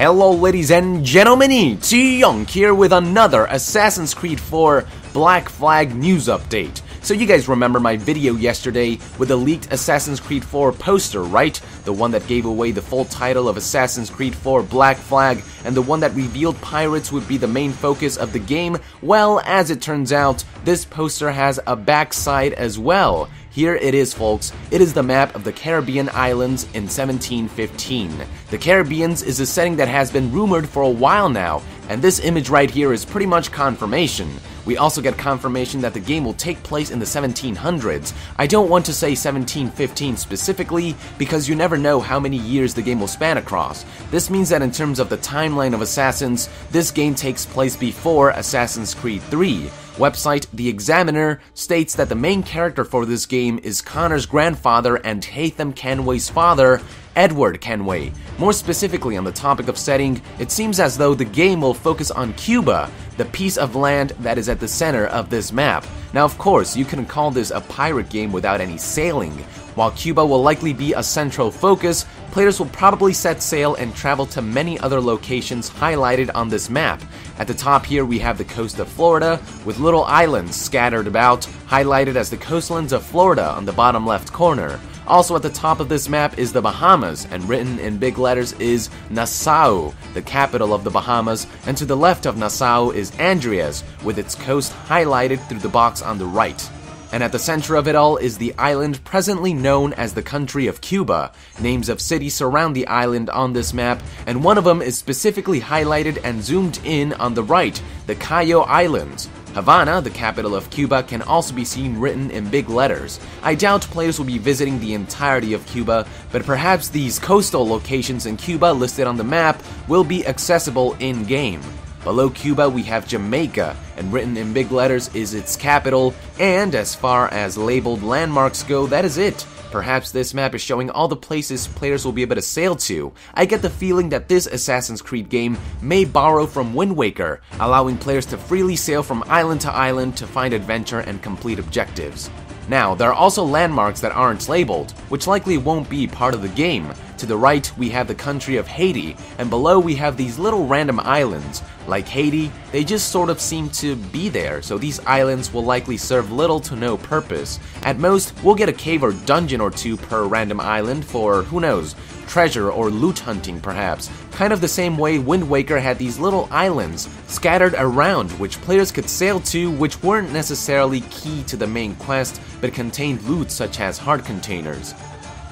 Hello ladies and gentlemen, it's Young here with another Assassin's Creed 4 Black Flag news update. So you guys remember my video yesterday with the leaked Assassin's Creed 4 poster, right? The one that gave away the full title of Assassin's Creed 4 Black Flag and the one that revealed pirates would be the main focus of the game? Well, as it turns out, this poster has a backside as well. Here it is, folks. It is the map of the Caribbean islands in 1715. The Caribbean is a setting that has been rumored for a while now, and this image right here is pretty much confirmation. We also get confirmation that the game will take place in the 1700s. I don't want to say 1715 specifically, because you never know how many years the game will span across. This means that in terms of the timeline of Assassins, this game takes place before Assassin's Creed 3. Website The Examiner states that the main character for this game is Connor's grandfather and Hatham Kenway's father, Edward Kenway. More specifically on the topic of setting, it seems as though the game will focus on Cuba, the piece of land that is at the center of this map. Now of course, you couldn't call this a pirate game without any sailing. While Cuba will likely be a central focus, players will probably set sail and travel to many other locations highlighted on this map. At the top here we have the coast of Florida, with little islands scattered about, highlighted as the coastlands of Florida on the bottom left corner. Also at the top of this map is the Bahamas, and written in big letters is Nassau, the capital of the Bahamas, and to the left of Nassau is Andreas, with its coast highlighted through the box on the right. And at the center of it all is the island presently known as the country of Cuba. Names of cities surround the island on this map, and one of them is specifically highlighted and zoomed in on the right, the Cayo Islands. Havana, the capital of Cuba, can also be seen written in big letters. I doubt players will be visiting the entirety of Cuba, but perhaps these coastal locations in Cuba listed on the map will be accessible in-game. Below Cuba we have Jamaica, and written in big letters is its capital, and as far as labeled landmarks go, that is it. Perhaps this map is showing all the places players will be able to sail to. I get the feeling that this Assassin's Creed game may borrow from Wind Waker, allowing players to freely sail from island to island to find adventure and complete objectives. Now, there are also landmarks that aren't labeled, which likely won't be part of the game. To the right, we have the country of Haiti, and below we have these little random islands. Like Haiti, they just sort of seem to be there, so these islands will likely serve little to no purpose. At most, we'll get a cave or dungeon or two per random island for, who knows, treasure or loot hunting perhaps. Kind of the same way Wind Waker had these little islands scattered around which players could sail to, which weren't necessarily key to the main quest, but contained loot such as heart containers.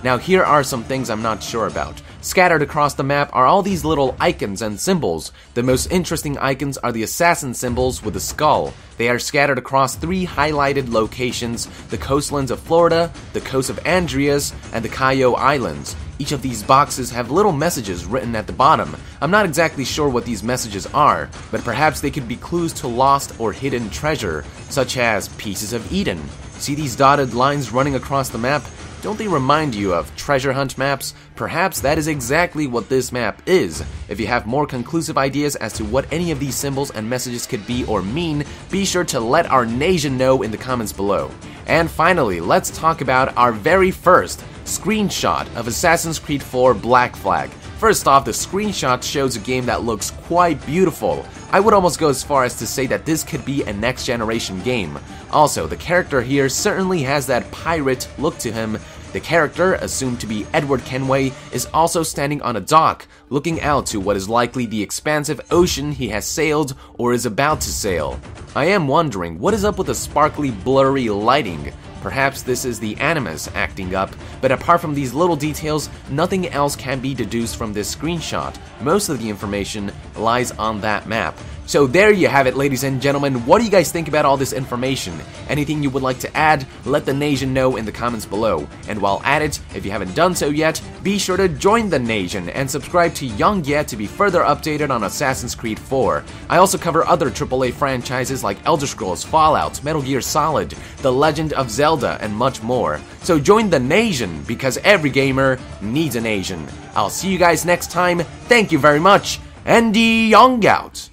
Now here are some things I'm not sure about. Scattered across the map are all these little icons and symbols. The most interesting icons are the assassin symbols with a skull. They are scattered across 3 highlighted locations: the coastlands of Florida, the coast of Andreas, and the Cayo Islands. Each of these boxes have little messages written at the bottom. I'm not exactly sure what these messages are, but perhaps they could be clues to lost or hidden treasure, such as pieces of Eden. See these dotted lines running across the map? Don't they remind you of treasure hunt maps? Perhaps that is exactly what this map is. If you have more conclusive ideas as to what any of these symbols and messages could be or mean, be sure to let our NASIAN know in the comments below. And finally, let's talk about our very first screenshot of Assassin's Creed 4 Black Flag. First off, the screenshot shows a game that looks quite beautiful. I would almost go as far as to say that this could be a next generation game. Also, the character here certainly has that pirate look to him. The character, assumed to be Edward Kenway, is also standing on a dock, looking out to what is likely the expansive ocean he has sailed or is about to sail. I am wondering, what is up with the sparkly, blurry lighting? Perhaps this is the Animus acting up, but apart from these little details, nothing else can be deduced from this screenshot. Most of the information lies on that map. So there you have it, ladies and gentlemen. What do you guys think about all this information? Anything you would like to add? Let the NASIAN know in the comments below. And while at it, if you haven't done so yet, be sure to join the NASIAN and subscribe to Young Yet to be further updated on Assassin's Creed 4. I also cover other AAA franchises like Elder Scrolls, Fallout, Metal Gear Solid, The Legend of Zelda, and much more. So join the NASIAN, because every gamer needs a NASIAN. I'll see you guys next time. Thank you very much, and Young out!